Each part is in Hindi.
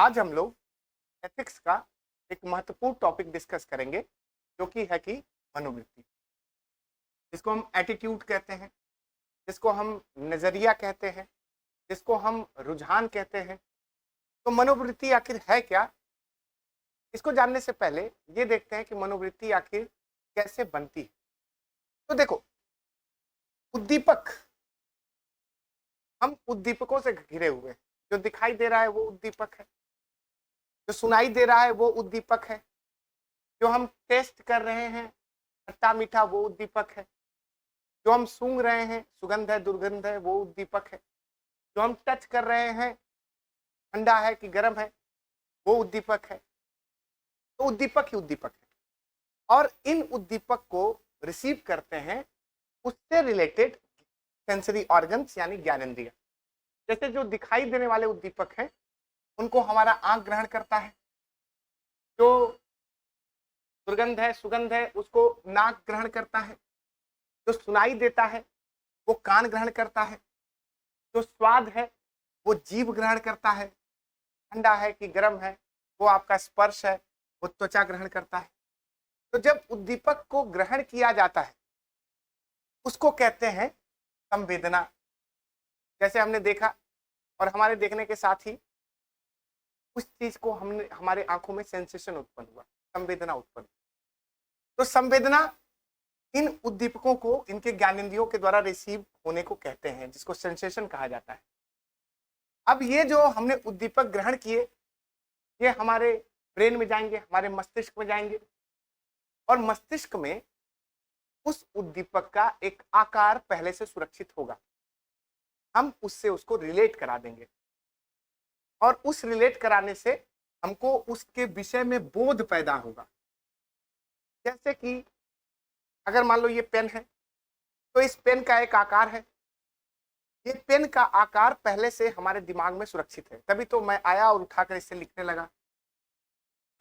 आज हम लोग एथिक्स का एक महत्वपूर्ण टॉपिक डिस्कस करेंगे जो कि है कि मनोवृत्ति, जिसको हम एटीट्यूड कहते हैं, जिसको हम नजरिया कहते हैं, जिसको हम रुझान कहते हैं। तो मनोवृत्ति आखिर है क्या? इसको जानने से पहले ये देखते हैं कि मनोवृत्ति आखिर कैसे बनती है। तो देखो, उद्दीपक, हम उद्दीपकों से घिरे हुए हैं। जो दिखाई दे रहा है वो उद्दीपक है, जो सुनाई दे रहा है वो उद्दीपक है, जो हम टेस्ट कर रहे हैं खट्टा मीठा वो उद्दीपक है, जो हम सूंघ रहे हैं सुगंध है दुर्गंध है वो उद्दीपक है, जो हम टच कर रहे हैं ठंडा है कि गर्म है वो उद्दीपक है। तो उद्दीपक ही उद्दीपक है, और इन उद्दीपक को रिसीव करते हैं उससे रिलेटेड सेंसरी ऑर्गन्स यानी ज्ञानेंद्रिय। जैसे जो दिखाई देने वाले उद्दीपक हैं उनको हमारा आंख ग्रहण करता है, जो दुर्गंध है सुगंध है उसको नाक ग्रहण करता है, जो सुनाई देता है वो कान ग्रहण करता है, जो स्वाद है वो जीभ ग्रहण करता है, ठंडा है कि गर्म है वो आपका स्पर्श है वो त्वचा ग्रहण करता है। तो जब उद्दीपक को ग्रहण किया जाता है उसको कहते हैं संवेदना। जैसे हमने देखा और हमारे देखने के साथ ही उस चीज को हमने हमारे आंखों में सेंसेशन उत्पन्न हुआ, संवेदना उत्पन्न। तो संवेदना इन उद्दीपकों को इनके ज्ञानेंद्रियों के द्वारा रिसीव होने को कहते हैं, जिसको सेंसेशन कहा जाता है। अब ये जो हमने उद्दीपक ग्रहण किए ये हमारे ब्रेन में जाएंगे, हमारे मस्तिष्क में जाएंगे, और मस्तिष्क में उस उद्दीपक का एक आकार पहले से सुरक्षित होगा। हम उससे उसको रिलेट करा देंगे, और उस रिलेट कराने से हमको उसके विषय में बोध पैदा होगा। जैसे कि अगर मान लो ये पेन है तो इस पेन का एक आकार है, ये पेन का आकार पहले से हमारे दिमाग में सुरक्षित है, तभी तो मैं आया और उठाकर इससे लिखने लगा।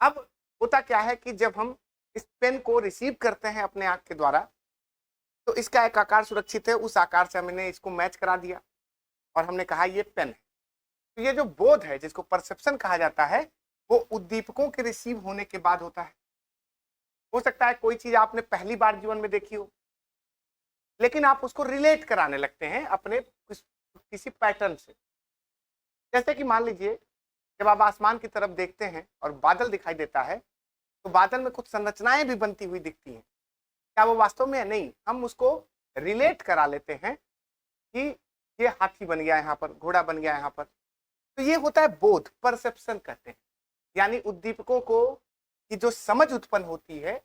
अब होता क्या है कि जब हम इस पेन को रिसीव करते हैं अपने आंख के द्वारा तो इसका एक आकार सुरक्षित है, उस आकार से हमने इसको मैच करा दिया और हमने कहा ये पेन है। तो ये जो बोध है जिसको परसेप्शन कहा जाता है वो उद्दीपकों के रिसीव होने के बाद होता है। हो सकता है कोई चीज आपने पहली बार जीवन में देखी हो, लेकिन आप उसको रिलेट कराने लगते हैं अपने किसी पैटर्न से। जैसे कि मान लीजिए जब आप आसमान की तरफ देखते हैं और बादल दिखाई देता है तो बादल में कुछ संरचनाएं भी बनती हुई दिखती हैं। क्या वो वास्तव में है? नहीं, हम उसको रिलेट करा लेते हैं कि ये हाथी बन गया यहाँ पर, घोड़ा बन गया यहाँ पर। तो ये होता है बोध, परसेप्शन कहते हैं। यानी उद्दीपकों को की जो समझ उत्पन्न होती है,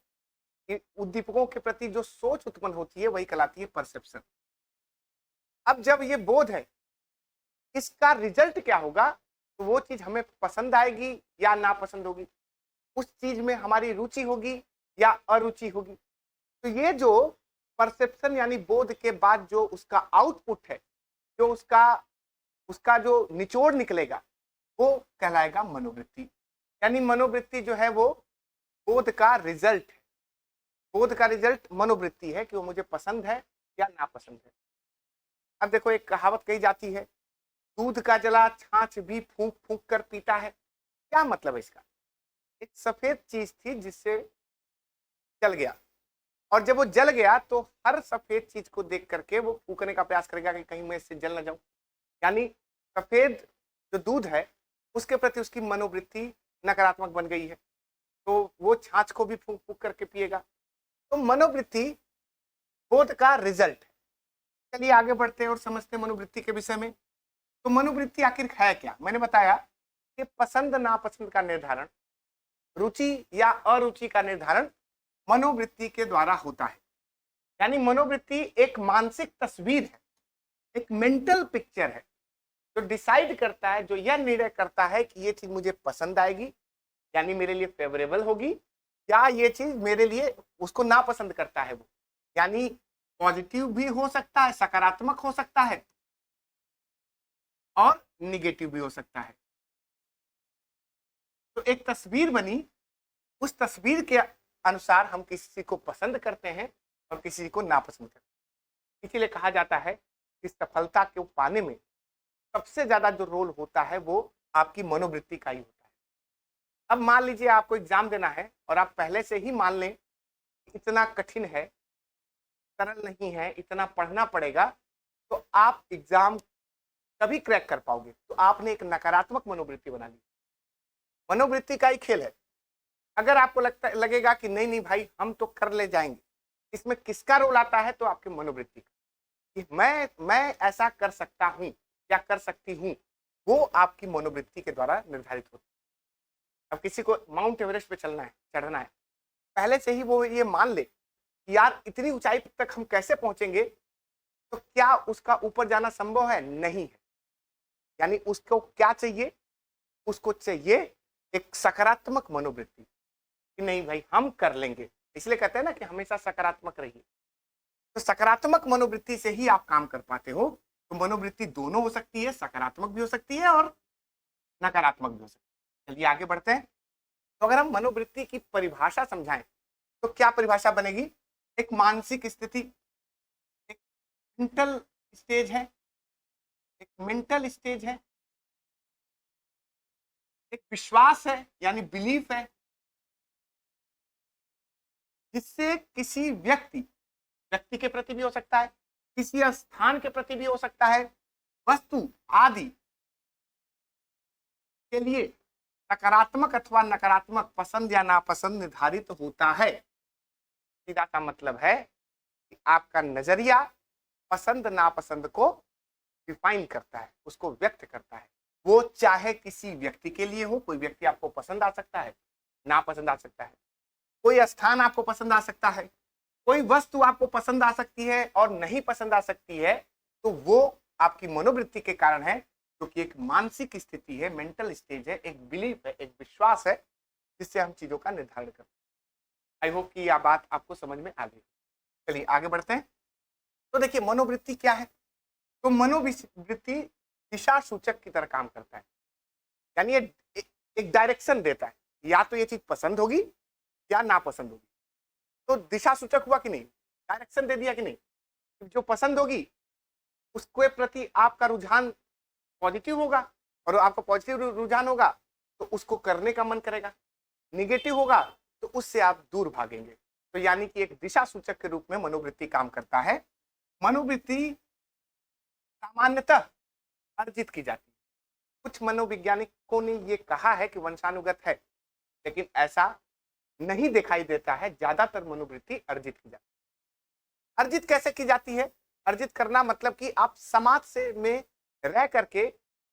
उद्दीपकों के प्रति जो सोच उत्पन्न होती है वही कहलाती है परसेप्शन। अब जब ये बोध है, इसका रिजल्ट क्या होगा? तो वो चीज हमें पसंद आएगी या नापसंद होगी, उस चीज में हमारी रुचि होगी या अरुचि होगी। तो ये जो परसेप्शन यानी बोध के बाद जो उसका आउटपुट है, जो उसका जो निचोड़ निकलेगा वो कहलाएगा मनोवृत्ति। यानी मनोवृत्ति जो है वो बोध का रिजल्ट है। बोध का रिजल्ट मनोवृत्ति है कि वो मुझे पसंद है या नापसंद है। अब देखो, एक कहावत कही जाती है, दूध का जला छाछ भी फूंक फूंक कर पीता है। क्या मतलब है इसका? एक सफेद चीज थी जिससे जल गया, और जब वो जल गया तो हर सफेद चीज को देख करके वो फूकने का प्रयास करेगा कि कहीं मैं इससे जल न जाऊं। यानी सफेद जो दूध है उसके प्रति उसकी मनोवृत्ति नकारात्मक बन गई है, तो वो छाछ को भी फूंक फूंक करके पिएगा। तो मनोवृत्ति बोध का रिजल्ट है। चलिए आगे बढ़ते हैं और समझते हैं मनोवृत्ति के विषय में। तो मनोवृत्ति आखिर है क्या? मैंने बताया कि पसंद नापसंद का निर्धारण, रुचि या अरुचि का निर्धारण मनोवृत्ति के द्वारा होता है। यानी मनोवृत्ति एक मानसिक तस्वीर है, एक मेंटल पिक्चर है, जो डिसाइड करता है, जो यह निर्णय करता है कि ये चीज मुझे पसंद आएगी यानी मेरे लिए फेवरेबल होगी, या ये चीज मेरे लिए उसको नापसंद करता है वो। यानी पॉजिटिव भी हो सकता है, सकारात्मक हो सकता है, और निगेटिव भी हो सकता है। तो एक तस्वीर बनी, उस तस्वीर के अनुसार हम किसी को पसंद करते हैं और किसी को नापसंद करते हैं। इसीलिए कहा जाता है कि सफलता को पाने में सबसे ज्यादा जो रोल होता है वो आपकी मनोवृत्ति का ही होता है। अब मान लीजिए आपको एग्जाम देना है और आप पहले से ही मान लें इतना कठिन है, सरल नहीं है, इतना पढ़ना पड़ेगा, तो आप एग्जाम तभी क्रैक कर पाओगे। तो आपने एक नकारात्मक मनोवृत्ति बना ली। मनोवृत्ति का ही खेल है। अगर आपको लगेगा कि नहीं नहीं भाई हम तो कर ले जाएंगे, इसमें किसका रोल आता है? तो आपकी मनोवृत्ति का, कि मैं ऐसा कर सकता हूं या कर सकती हूं, वो आपकी मनोवृत्ति के द्वारा निर्धारित होती है। अब किसी को माउंट एवरेस्ट पे चलना है, चढ़ना है, पहले से ही वो ये मान ले कि यार इतनी ऊंचाई तक हम कैसे पहुंचेंगे, तो क्या उसका ऊपर जाना संभव है? नहीं है। यानी उसको क्या चाहिए? उसको चाहिए एक सकारात्मक मनोवृत्ति कि नहीं भाई हम कर लेंगे। इसलिए कहते हैं ना कि हमेशा सकारात्मक रहिए। तो सकारात्मक मनोवृत्ति से ही आप काम कर पाते हो। तो मनोवृत्ति दोनों हो सकती है, सकारात्मक भी हो सकती है और नकारात्मक भी हो सकती है। चलिए आगे बढ़ते हैं। तो अगर हम मनोवृत्ति की परिभाषा समझाएं तो क्या परिभाषा बनेगी? एक मानसिक स्थिति, एक मेंटल स्टेज है, एक मेंटल स्टेज है, एक विश्वास है यानी बिलीफ है, जिससे किसी व्यक्ति के प्रति भी हो सकता है, किसी स्थान के प्रति भी हो सकता है, वस्तु आदि के लिए सकारात्मक अथवा नकारात्मक पसंद या नापसंद निर्धारित होता है। सीधा सा मतलब है कि आपका नजरिया पसंद नापसंद को डिफाइन करता है, उसको व्यक्त करता है। वो चाहे किसी व्यक्ति के लिए हो, कोई व्यक्ति आपको पसंद आ सकता है, नापसंद आ सकता है, कोई स्थान आपको पसंद आ सकता है, कोई वस्तु आपको पसंद आ सकती है और नहीं पसंद आ सकती है। तो वो आपकी मनोवृत्ति के कारण है, क्योंकि एक मानसिक स्थिति है, मेंटल स्टेज है, एक बिलीफ है, एक विश्वास है, जिससे हम चीजों का निर्धारण करते हैं। आई होप कि यह बात आपको समझ में आ गई। चलिए आगे बढ़ते हैं। तो देखिए मनोवृत्ति क्या है? तो मनोवृत्ति दिशा सूचक की तरह काम करता है। यानी ये एक डायरेक्शन देता है, या तो ये चीज पसंद होगी या नापसंद होगी। तो दिशा सूचक हुआ कि नहीं? डायरेक्शन दे दिया कि नहीं? जो पसंद होगी उसके प्रति आपका रुझान पॉजिटिव होगा, और आपका पॉजिटिव रुझान होगा तो उसको करने का मन करेगा। निगेटिव होगा तो उससे आप दूर भागेंगे। तो यानी कि एक दिशा सूचक के रूप में मनोवृत्ति काम करता है। मनोवृत्ति सामान्यतः अर्जित की जाती है। कुछ मनोवैज्ञानिकों ने यह कहा है कि वंशानुगत है, लेकिन ऐसा नहीं दिखाई देता है। ज्यादातर मनोवृत्ति अर्जित की जाती है। अर्जित कैसे की जाती है? अर्जित करना मतलब कि आप समाज से में रह करके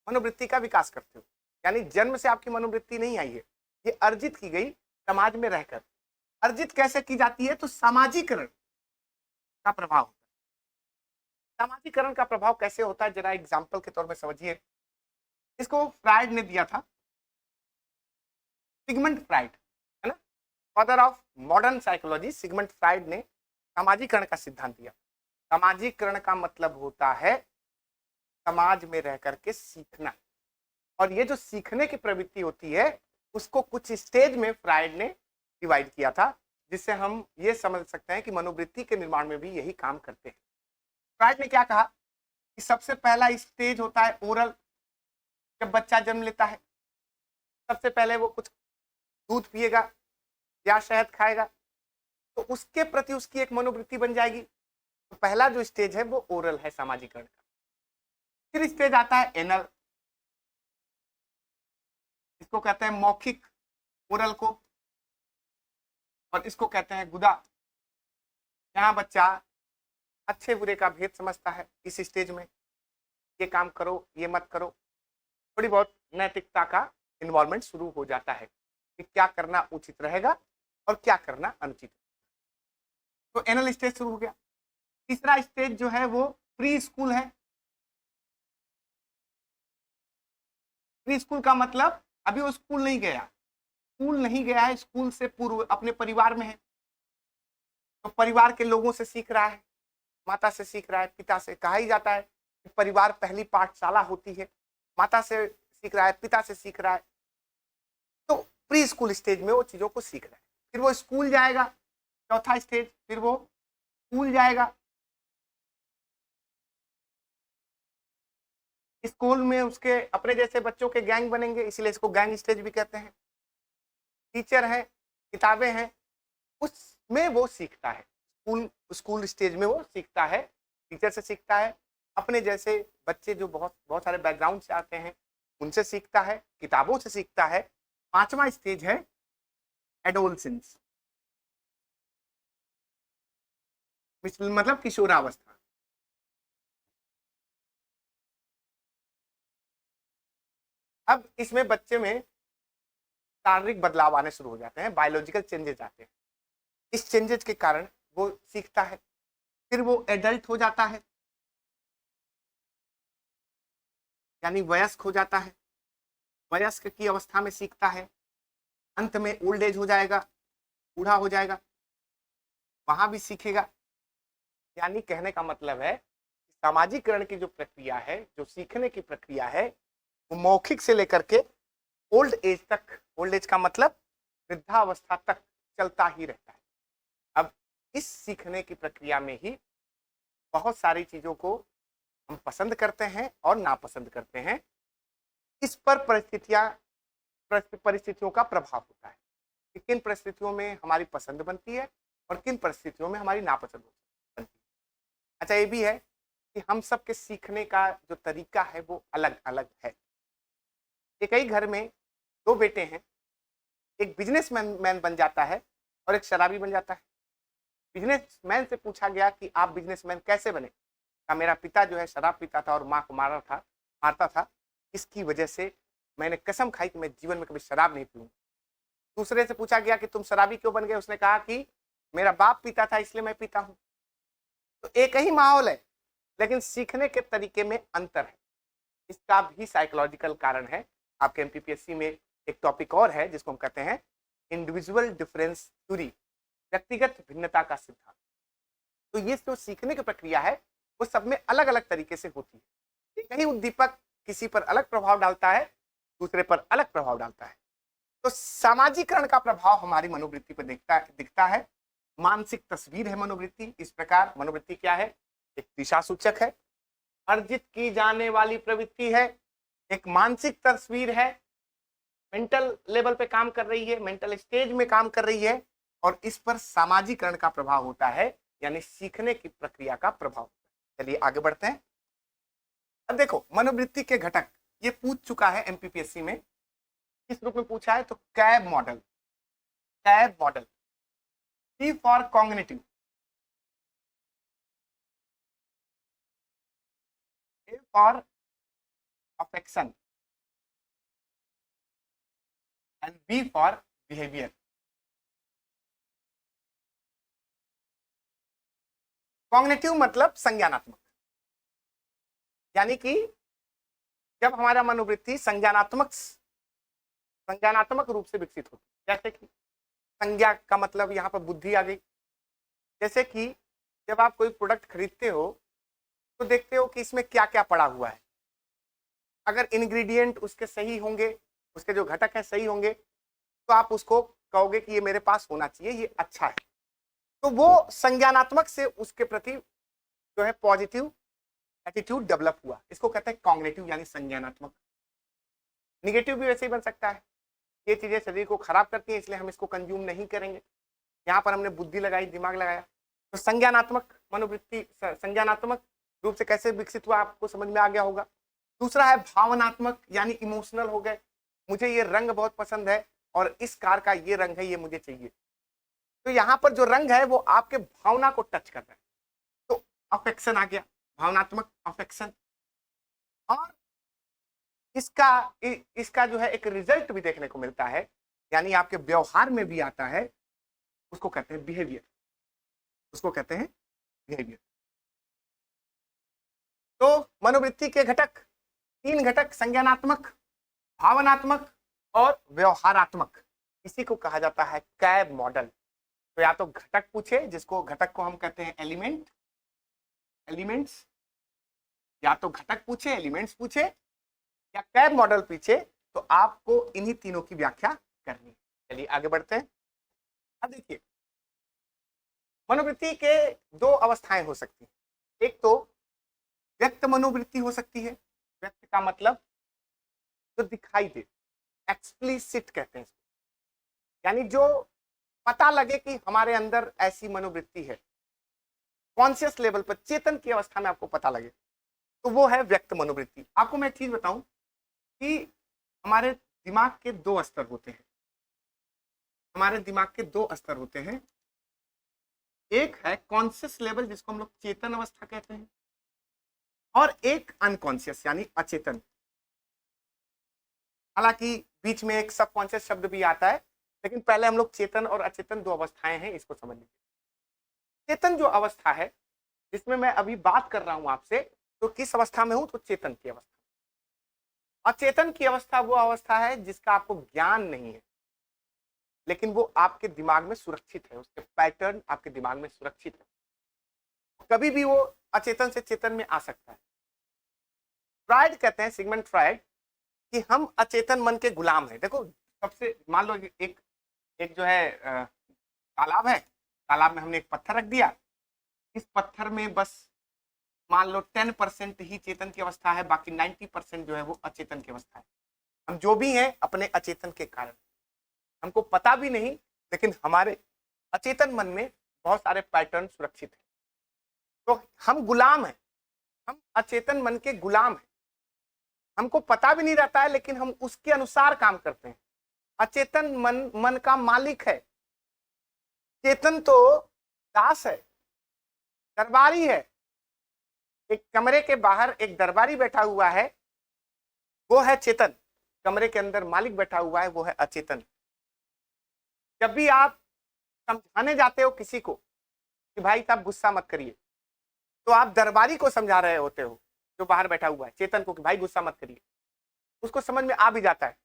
मनोवृत्ति का विकास करते हो। यानी जन्म से आपकी मनोवृत्ति नहीं आई है, ये अर्जित की गई समाज में रहकर। अर्जित कैसे की जाती है? तो सामाजिकरण का प्रभाव होता है। सामाजिकरण का प्रभाव कैसे होता है जरा एग्जाम्पल के तौर पर समझिए। इसको फ्राइड ने दिया था, सिगमंड फ्राइड है ना, father of modern psychology. Sigmund Freud ने सामाजिकरण का सिद्धांत दिया। सामाजिकरण का मतलब होता है समाज में रह करके सीखना, और ये जो सीखने की प्रवृत्ति होती है उसको कुछ स्टेज में फ्राइड ने डिवाइड किया था, जिससे हम ये समझ सकते हैं कि मनोवृत्ति के निर्माण में भी यही काम करते हैं। फ्राइड ने क्या कहा कि सबसे पहला स्टेज होता है ओरल। जब बच्चा जन्म लेता है सबसे पहले वो कुछ दूध पिएगा या शहद खाएगा, तो उसके प्रति उसकी एक मनोवृत्ति बन जाएगी। तो पहला जो स्टेज है वो ओरल है, सामाजिकरण का। फिर स्टेज आता है एनल, इसको कहते हैं मौखिक ओरल को, और इसको कहते हैं गुदा। यहाँ बच्चा अच्छे बुरे का भेद समझता है। इस स्टेज में ये काम करो, ये मत करो, थोड़ी बहुत नैतिकता का इन्वॉल्वमेंट शुरू हो जाता है कि क्या करना उचित रहेगा और क्या करना अनुचित। तो एनल स्टेज शुरू हो गया। तीसरा स्टेज जो है वो प्री स्कूल है। प्री स्कूल का मतलब अभी वो स्कूल नहीं गया, स्कूल नहीं गया है, स्कूल से पूर्व अपने परिवार में है। तो परिवार के लोगों से सीख रहा है, माता से सीख रहा है, पिता से। कहा ही जाता है कि परिवार पहली पाठशाला होती है। माता से सीख रहा है, पिता से सीख रहा है। तो प्री स्कूल स्टेज में वो चीजों को सीख रहा है। फिर वो स्कूल जाएगा, चौथा स्टेज, फिर वो स्कूल जाएगा। स्कूल में उसके अपने जैसे बच्चों के गैंग बनेंगे, इसलिए इसको गैंग स्टेज भी कहते हैं। टीचर हैं, किताबें हैं, उसमें वो सीखता है। स्कूल स्टेज में वो सीखता है, टीचर से सीखता है, अपने जैसे बच्चे जो बहुत बहुत सारे बैकग्राउंड से आते हैं उनसे सीखता है, किताबों से सीखता है। पांचवा स्टेज है एडोलसेंस, मतलब किशोरावस्था। अब इसमें बच्चे में शारीरिक बदलाव आने शुरू हो जाते हैं, बायोलॉजिकल चेंजेस आते हैं। इस चेंजेस के कारण वो सीखता है, फिर वो एडल्ट हो जाता है, यानी वयस्क हो जाता है, वयस्क की अवस्था में सीखता है, अंत में ओल्ड एज हो जाएगा, बूढ़ा हो जाएगा, वहां भी सीखेगा। यानी कहने का मतलब है सामाजिकरण की जो प्रक्रिया है, जो सीखने की प्रक्रिया है, वो मौखिक से लेकर के ओल्ड एज तक, ओल्ड एज का मतलब वृद्धावस्था तक चलता ही रहता है। अब इस सीखने की प्रक्रिया में ही बहुत सारी चीजों को हम पसंद करते हैं और नापसंद करते हैं। इस पर परिस्थितियों का प्रभाव होता है कि किन परिस्थितियों में हमारी पसंद बनती है और किन परिस्थितियों में हमारी नापसंद बनती है। अच्छा, ये भी है कि हम सबके सीखने का जो तरीका है वो अलग अलग है। एक ही घर में दो बेटे हैं, एक बिजनेसमैन बन जाता है और एक शराबी बन जाता है। बिजनेसमैन से पूछा गया कि आप बिजनेसमैन कैसे बने? का मेरा पिता जो है शराब पीता था और माँ को मारता था, इसकी वजह से मैंने कसम खाई कि मैं जीवन में कभी शराब नहीं पीऊंगा। दूसरे से पूछा गया कि तुम शराबी क्यों बन गए? उसने कहा कि मेरा बाप पीता था इसलिए मैं पीता हूं। तो एक ही माहौल है, लेकिन सीखने के तरीके में अंतर है। इसका भी साइकोलॉजिकल कारण है। आपके एमपीपीएससी में एक टॉपिक और है जिसको हम कहते हैं इंडिविजुअल डिफरेंस थ्योरी, व्यक्तिगत भिन्नता का सिद्धांत। तो ये जो सीखने की प्रक्रिया है वो सब में अलग अलग तरीके से होती है। एक ही उद्दीपक किसी पर अलग प्रभाव डालता है, दूसरे पर अलग प्रभाव डालता है। तो सामाजिकरण का प्रभाव हमारी मनोवृत्ति पर दिखता है। मानसिक तस्वीर है मनोवृत्ति। इस प्रकार मनोवृत्ति क्या है? एक दिशा सूचक है, अर्जित की जाने वाली प्रवृत्ति है, एक मानसिक तस्वीर है, मेंटल लेवल पे काम कर रही है, मेंटल स्टेज में काम कर रही है, और इस पर सामाजिकरण का प्रभाव होता है, यानी सीखने की प्रक्रिया का प्रभाव। चलिए आगे बढ़ते हैं। अब देखो मनोवृत्ति के घटक ये पूछ चुका है एमपीपीएससी में, किस रूप में पूछा है? तो cab model. Cab model, C for cognitive, A for affection and B for behaviour. Cognitive मतलब संज्ञानात्मक, यानी कि जब हमारा मनोवृत्ति संज्ञानात्मक रूप से विकसित होती है। जैसे कि संज्ञा का मतलब यहाँ पर बुद्धि आ गई। जैसे कि जब आप कोई प्रोडक्ट खरीदते हो तो देखते हो कि इसमें क्या क्या पड़ा हुआ है। अगर इंग्रेडिएंट उसके सही होंगे, उसके जो घटक हैं सही होंगे, तो आप उसको कहोगे कि ये मेरे पास होना चाहिए, ये अच्छा है। तो वो संज्ञानात्मक से उसके प्रति जो है पॉजिटिव एटीट्यूड डेवलप हुआ। इसको कहते हैं कॉग्निटिव, यानी संज्ञानात्मक। निगेटिव भी वैसे ही बन सकता है, ये चीजें शरीर को खराब करती हैं इसलिए हम इसको कंज्यूम नहीं करेंगे। यहाँ पर हमने बुद्धि लगाई, दिमाग लगाया। तो संज्ञानात्मक मनोवृत्ति संज्ञानात्मक रूप से कैसे विकसित हुआ आपको समझ में आ गया होगा। दूसरा है भावनात्मक, यानी इमोशनल हो गए। मुझे ये रंग बहुत पसंद है और इस कार का ये रंग है, ये मुझे चाहिए। तो यहाँ पर जो रंग है वो आपके भावना को टच कर रहा है, तो अफेक्शन आ गया, भावनात्मक अफेक्शन। और इसका इसका जो है एक रिजल्ट भी देखने को मिलता है, यानी आपके व्यवहार में भी आता है। उसको कहते हैं बिहेवियर, उसको कहते हैं बिहेवियर। तो मनोवृत्ति के घटक, तीन घटक, संज्ञानात्मक, भावनात्मक और व्यवहारात्मक, इसी को कहा जाता है कैब मॉडल। तो या तो घटक पूछे, जिसको घटक को हम कहते हैं एलिमेंट्स, या तो घटक पूछे, एलिमेंट्स पूछे, या कैब मॉडल पूछे, तो आपको इन्हीं तीनों की व्याख्या करनी है। चलिए आगे बढ़ते हैं। अब देखिए मनोवृत्ति के दो अवस्थाएं हो सकती हैं। एक तो व्यक्त मनोवृत्ति हो सकती है। व्यक्त का मतलब जो दिखाई दे, एक्सप्लिसिट कहते हैं इसको। यानी जो पता लगे कि हमारे अंदर ऐसी मनोवृत्ति है, कॉन्शियस लेवल पर, चेतन की अवस्था में आपको पता लगे, तो वो है व्यक्त मनोवृत्ति। आपको मैं एक चीज बताऊं कि हमारे दिमाग के दो स्तर होते हैं। हमारे दिमाग के दो स्तर होते हैं। एक है कॉन्शियस लेवल, जिसको हम लोग चेतन अवस्था कहते हैं, और एक अनकॉन्शियस यानी अचेतन। हालांकि बीच में एक सबकॉन्शियस शब्द भी आता है, लेकिन पहले हम लोग चेतन और अचेतन दो अवस्थाएं हैं, इसको समझ लीजिए। चेतन जो अवस्था है, जिसमें मैं अभी बात कर रहा हूं आपसे, तो किस अवस्था में हूं? तो चेतन की अवस्था। अचेतन की अवस्था वो अवस्था है जिसका आपको ज्ञान नहीं है, लेकिन वो आपके दिमाग में सुरक्षित है, उसके पैटर्न आपके दिमाग में सुरक्षित है, कभी भी वो अचेतन से चेतन में आ सकता है। फ्रायड कहते हैं, सिगमंड फ्रायड, कि हम अचेतन मन के गुलाम हैं। देखो, सबसे मान लो एक एक जो है तालाब है, तालाब में हमने एक पत्थर रख दिया, इस पत्थर में बस मान लो 10% ही चेतन की अवस्था है, बाकी 90% जो है वो अचेतन की अवस्था है। हम जो भी हैं अपने अचेतन के कारण, हमको पता भी नहीं, लेकिन हमारे अचेतन मन में बहुत सारे पैटर्न सुरक्षित हैं। तो हम गुलाम हैं, हम अचेतन मन के गुलाम हैं। हमको पता भी नहीं रहता है, लेकिन हम उसके अनुसार काम करते हैं। अचेतन मन का मालिक है, चेतन तो दास है, दरबारी है। एक कमरे के बाहर एक दरबारी बैठा हुआ है, वो है चेतन। कमरे के अंदर मालिक बैठा हुआ है, वो है अचेतन। जब भी आप समझाने जाते हो किसी को कि भाई साहब गुस्सा मत करिए, तो आप दरबारी को समझा रहे होते हो, जो बाहर बैठा हुआ है, चेतन को, कि भाई गुस्सा मत करिए। उसको समझ में आ भी जाता है,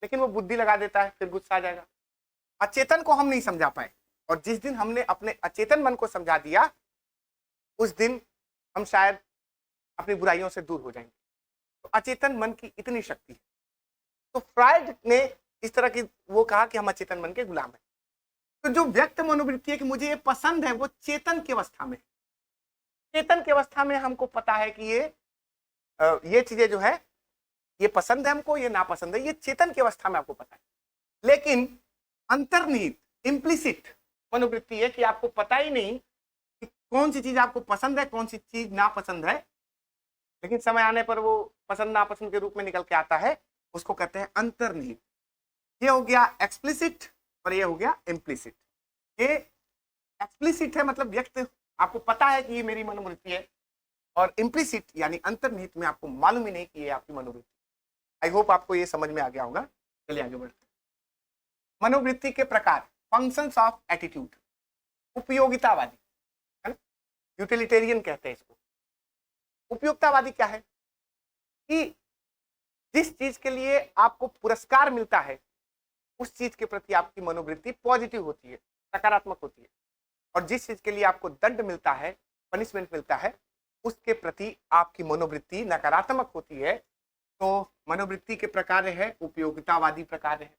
लेकिन वो बुद्धि लगा देता है, फिर गुस्सा आ जाएगा। अचेतन को हम नहीं समझा पाए, और जिस दिन हमने अपने अचेतन मन को समझा दिया, उस दिन हम शायद अपनी बुराइयों से दूर हो जाएंगे। तो अचेतन मन की इतनी शक्ति है। तो फ्रायड ने इस तरह की वो कहा कि हम अचेतन मन के गुलाम हैं। तो जो व्यक्त मनोवृत्ति है कि मुझे ये पसंद है, वो चेतन की अवस्था में। चेतन की अवस्था में हमको पता है कि ये चीजें जो है, ये पसंद है हमको, ये नापसंद है, ये चेतन की अवस्था में आपको पता है। लेकिन अंतर्निहित, इम्प्लिसिट मनोवृत्ति है कि आपको पता ही नहीं कि कौन सी चीज आपको पसंद है, कौन सी चीज नापसंद है, लेकिन समय आने पर वो पसंद नापसंद के रूप में निकल के आता है। उसको कहते हैं अंतर्निहित। ये हो गया एक्सप्लिसिट और ये हो गया इम्प्लिसिट। ये एक्सप्लिसिट है, मतलब व्यक्त, आपको पता है कि ये मेरी मनोवृत्ति है, और इम्प्लिसिट यानी अंतर्निहित में आपको मालूम ही नहीं कि ये आपकी मनोवृत्ति। आई होप आपको ये समझ में आ गया होगा। चलिए आगे बढ़ते हैं। मनोवृत्ति के प्रकार, फंक्शंस ऑफ एटीट्यूड। उपयोगितावादी है ना, यूटिलिटेरियन कहते हैं इसको। उपयोगितावादी क्या है कि जिस चीज के लिए आपको पुरस्कार मिलता है, उस चीज के प्रति आपकी मनोवृत्ति पॉजिटिव होती है, सकारात्मक होती है, और जिस चीज के लिए आपको दंड मिलता है, पनिशमेंट मिलता है, उसके प्रति आपकी मनोवृत्ति नकारात्मक होती है। तो मनोवृत्ति के प्रकार है उपयोगितावादी प्रकार है,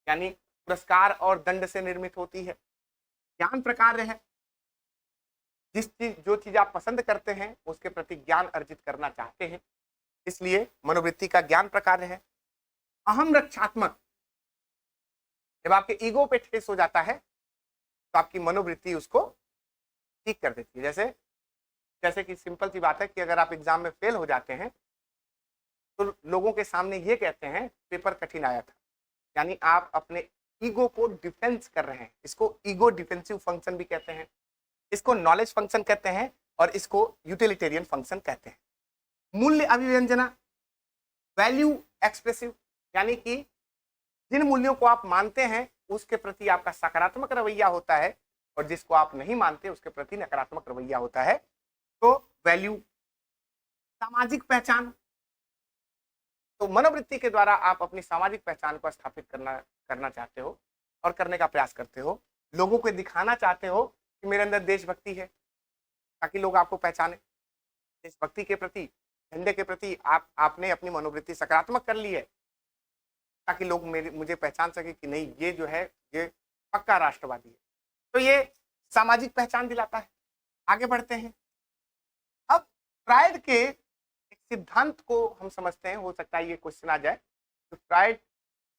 यानी पुरस्कार और दंड से निर्मित होती है। ज्ञान प्रकार है, जो चीज आप पसंद करते हैं उसके प्रति ज्ञान अर्जित करना चाहते हैं, इसलिए मनोवृत्ति का ज्ञान प्रकार है। अहम रक्षात्मक, जब आपके ईगो पे ठेस हो जाता है तो आपकी मनोवृत्ति उसको ठीक कर देती है। जैसे कि सिंपल सी बात है कि अगर आप एग्जाम में फेल हो जाते हैं तो लोगों के सामने ये कहते हैं पेपर कठिन आया था, यानी आप अपने ईगो को डिफेंस कर रहे हैं। इसको ईगो डिफेंसिव फंक्शन भी कहते हैं, इसको नॉलेज फंक्शन कहते हैं, और इसको यूटिलिटेरियन फंक्शन कहते हैं। मूल्य अभिव्यंजना, वैल्यू एक्सप्रेसिव, यानी कि जिन मूल्यों को आप मानते हैं उसके प्रति आपका सकारात्मक रवैया होता है, और जिसको आप नहीं मानते उसके प्रति नकारात्मक रवैया होता है, तो वैल्यू। सामाजिक पहचान, तो मनोवृत्ति के द्वारा आप अपनी सामाजिक पहचान को स्थापित करना चाहते हो और करने का प्रयास करते हो। लोगों को दिखाना चाहते हो कि मेरे अंदर देशभक्ति है, ताकि लोग आपको पहचाने। देशभक्ति के प्रति, झंडे के प्रति आपने अपनी मनोवृत्ति सकारात्मक कर ली है, ताकि लोग मुझे पहचान सके कि नहीं, ये जो है ये पक्का राष्ट्रवादी है। तो ये सामाजिक पहचान दिलाता है। आगे बढ़ते हैं। अब फ्रायड के एक सिद्धांत को हम समझते हैं, हो सकता है ये क्वेश्चन आ जाए। तो फ्रायड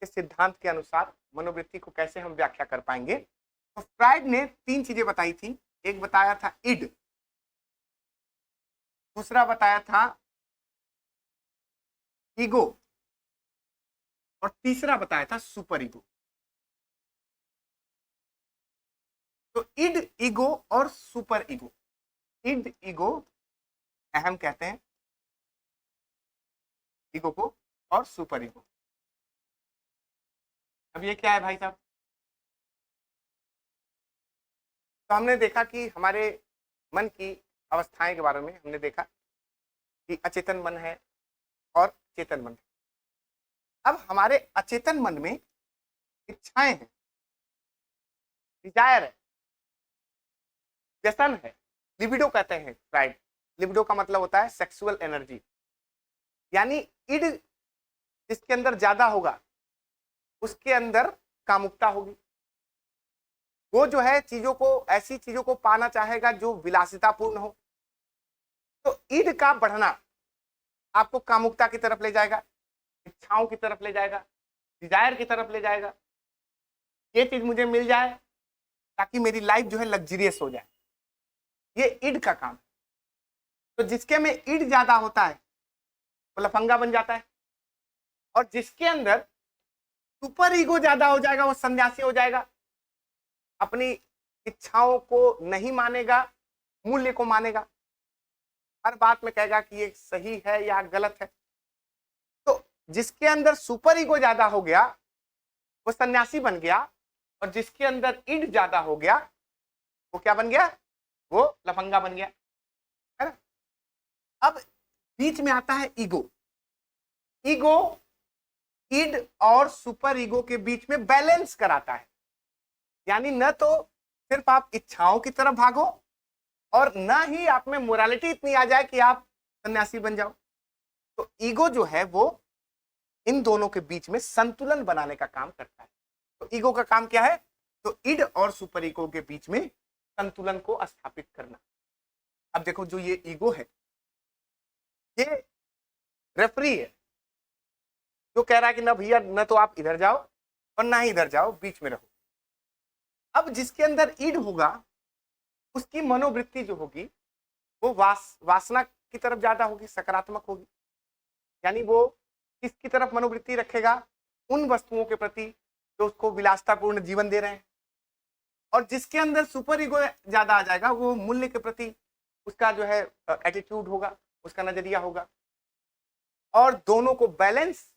के सिद्धांत के अनुसार मनोवृत्ति को कैसे हम व्याख्या कर पाएंगे। तो फ्राइड ने 3 चीजें बताई थी। एक बताया था इड, दूसरा बताया था ईगो, और तीसरा बताया था सुपर ईगो। तो इड, ईगो और सुपर ईगो। इड, ईगो अहम कहते हैं ईगो को, और सुपर ईगो। अब ये क्या है भाई साहब? तो हमने देखा कि हमारे मन की अवस्थाएं के बारे में हमने देखा कि अचेतन मन है और चेतन मन है। अब हमारे अचेतन मन में इच्छाएं हैं, डिजायर है, व्यसन है, लिबिडो कहते हैं फ्राइड। लिबिडो का मतलब होता है सेक्सुअल एनर्जी, यानी इड जिसके अंदर ज्यादा होगा उसके अंदर कामुकता होगी। वो जो है चीजों को, ऐसी चीजों को पाना चाहेगा जो विलासितापूर्ण हो। तो ईड का बढ़ना आपको कामुकता की तरफ ले जाएगा, इच्छाओं की तरफ ले जाएगा, डिजायर की तरफ ले जाएगा। ये चीज मुझे मिल जाए ताकि मेरी लाइफ जो है लग्जरियस हो जाए, ये ईड का काम। तो जिसके में ईड ज्यादा होता है वो लफंगा बन जाता है, और जिसके अंदर सुपर ईगो ज्यादा हो जाएगा वो सन्यासी हो जाएगा। अपनी इच्छाओं को नहीं मानेगा, मूल्य को मानेगा, हर बात में कहेगा कि ये सही है या गलत है। तो जिसके अंदर सुपर ईगो ज्यादा हो गया वो सन्यासी बन गया, और जिसके अंदर ईड ज्यादा हो गया वो क्या बन गया? वो लफंगा बन गया, है ना। अब बीच में आता है ईगो। ईगो ईड और सुपर ईगो के बीच में बैलेंस कराता है, यानी न तो सिर्फ आप इच्छाओं की तरफ भागो और न ही आप में मोरालिटी इतनी आ जाए कि आप सन्यासी बन जाओ। तो ईगो जो है वो इन दोनों के बीच में संतुलन बनाने का काम करता है। तो ईगो का काम क्या है? तो ईड और सुपर ईगो के बीच में संतुलन को स्थापित करना। अब देखो, जो ये ईगो है ये रेफरी है, जो कह रहा है कि ना भैया, न तो आप इधर जाओ और ना ही इधर जाओ, बीच में रहो। अब जिसके अंदर ईड होगा उसकी मनोवृत्ति जो होगी वो वासना की तरफ ज्यादा होगी, सकारात्मक होगी। यानी वो किसकी तरफ मनोवृत्ति रखेगा? उन वस्तुओं के प्रति जो उसको विलासतापूर्ण जीवन दे रहे हैं। और जिसके अंदर सुपर ईगो ज्यादा आ जाएगा वो मूल्य के प्रति उसका जो है एटीट्यूड होगा, उसका नजरिया होगा। और दोनों को बैलेंस